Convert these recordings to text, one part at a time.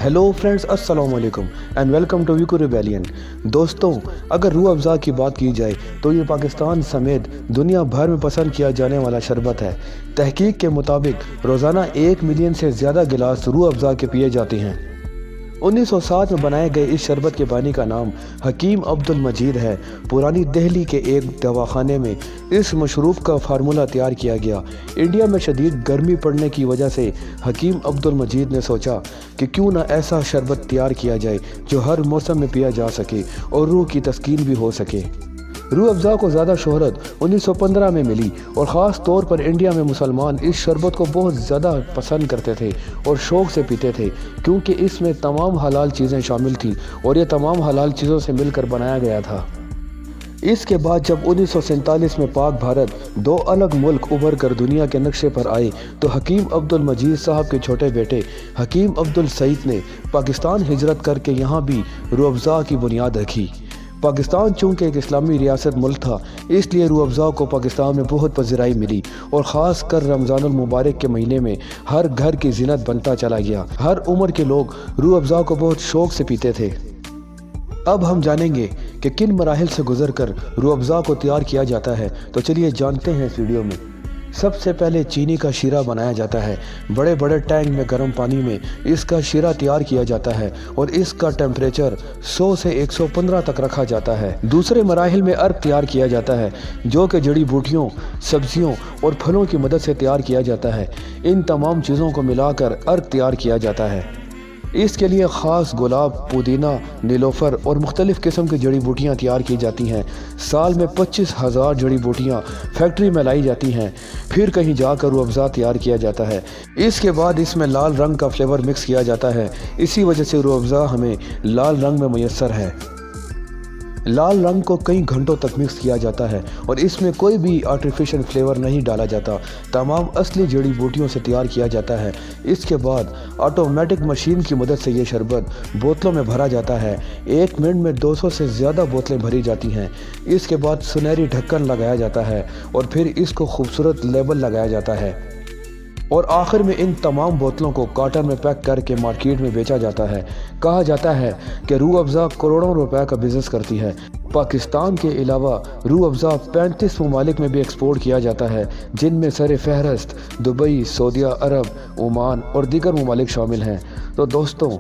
Hello friends, अस्सलाम वालेकुम and welcome to Vico rebellion. दोस्तों, अगर रूह अफ़ज़ा की बात की जाए तो ये पाकिस्तान समेत दुनिया भर में पसंद किया जाने वाला शरबत है। तहकीक के मुताबिक रोज़ाना 1 मिलियन से ज़्यादा गिलास रूह अफ़ज़ा के पिए जाते हैं। 1907 में बनाए गए इस शरबत के बानी का नाम हकीम अब्दुल मजीद है। पुरानी दिल्ली के एक दवाखाने में इस मशरूब का फार्मूला तैयार किया गया। इंडिया में शदीद गर्मी पड़ने की वजह से हकीम अब्दुल मजीद ने सोचा कि क्यों ना ऐसा शरबत तैयार किया जाए जो हर मौसम में पिया जा सके और रूह की तस्कीन भी हो सके। रूह अफ़ज़ा को ज़्यादा शोहरत 1915 में मिली और ख़ास तौर पर इंडिया में मुसलमान इस शरबत को बहुत ज़्यादा पसंद करते थे और शौक़ से पीते थे, क्योंकि इसमें तमाम हलाल चीज़ें शामिल थी और ये तमाम हलाल चीज़ों से मिलकर बनाया गया था। इसके बाद जब 1947 में पाक भारत दो अलग मुल्क उभर कर दुनिया के नक्शे पर आए तो हकीम अब्दुल मजीद साहब के छोटे बेटे हकीम अब्दुल सईद ने पाकिस्तान हिजरत करके यहाँ भी रूह अफ़ज़ा की बुनियाद रखी। पाकिस्तान चूँकि एक इस्लामी रियासत मुल्क था, इसलिए रूह अफ़ज़ा को पाकिस्तान में बहुत पज़ीराई मिली और ख़ास कर रमज़ानुल मुबारक के महीने में हर घर की ज़ीनत बनता चला गया। हर उम्र के लोग रूह अफ़ज़ा को बहुत शौक़ से पीते थे। अब हम जानेंगे कि किन मराहिल से गुज़र कर रूह अफ़ज़ा को तैयार किया जाता है, तो चलिए जानते हैं इस वीडियो में। सबसे पहले चीनी का शीरा बनाया जाता है। बड़े बड़े टैंक में गर्म पानी में इसका शीरा तैयार किया जाता है और इसका टेम्परेचर 100 से 115 तक रखा जाता है। दूसरे मराहिल में अर्क तैयार किया जाता है, जो कि जड़ी बूटियों, सब्जियों और फलों की मदद से तैयार किया जाता है। इन तमाम चीज़ों को मिलाकर अर्क तैयार किया जाता है। इसके लिए ख़ास गुलाब, पुदीना, नीलोफर और मुख्तलिफ़ किस्म की जड़ी बूटियाँ तैयार की जाती हैं। साल में 25,000 जड़ी बूटियाँ फैक्ट्री में लाई जाती हैं, फिर कहीं जाकर रूह अफ़ज़ा तैयार किया जाता है। इसके बाद इसमें लाल रंग का फ्लेवर मिक्स किया जाता है। इसी वजह से रूह अफ़ज़ा हमें लाल रंग में मुयस्सर है। लाल रंग को कई घंटों तक मिक्स किया जाता है और इसमें कोई भी आर्टिफिशियल फ्लेवर नहीं डाला जाता। तमाम असली जड़ी बूटियों से तैयार किया जाता है। इसके बाद ऑटोमेटिक मशीन की मदद से ये शरबत बोतलों में भरा जाता है। 1 मिनट में 200 से ज़्यादा बोतलें भरी जाती हैं। इसके बाद सुनहरी ढक्कन लगाया जाता है और फिर इसको खूबसूरत लेबल लगाया जाता है और आखिर में इन तमाम बोतलों को कार्टन में पैक करके मार्केट में बेचा जाता है। कहा जाता है कि रूह अफ़ज़ा करोड़ों रुपए का बिज़नेस करती है। पाकिस्तान के अलावा रूह अफ़ज़ा 35 ममालिक में भी एक्सपोर्ट किया जाता है, जिनमें सर फहरस्त दुबई, सऊदी अरब, ओमान और दीगर ममालिक शामिल हैं। तो दोस्तों,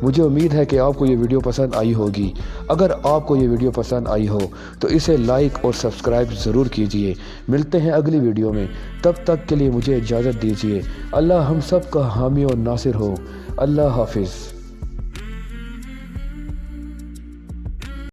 मुझे उम्मीद है कि आपको ये वीडियो पसंद आई होगी। अगर आपको ये वीडियो पसंद आई हो तो इसे लाइक और सब्सक्राइब ज़रूर कीजिए। मिलते हैं अगली वीडियो में, तब तक के लिए मुझे इजाज़त दीजिए। अल्लाह हम सब का हामी और नासिर हो। अल्लाह हाफिज़।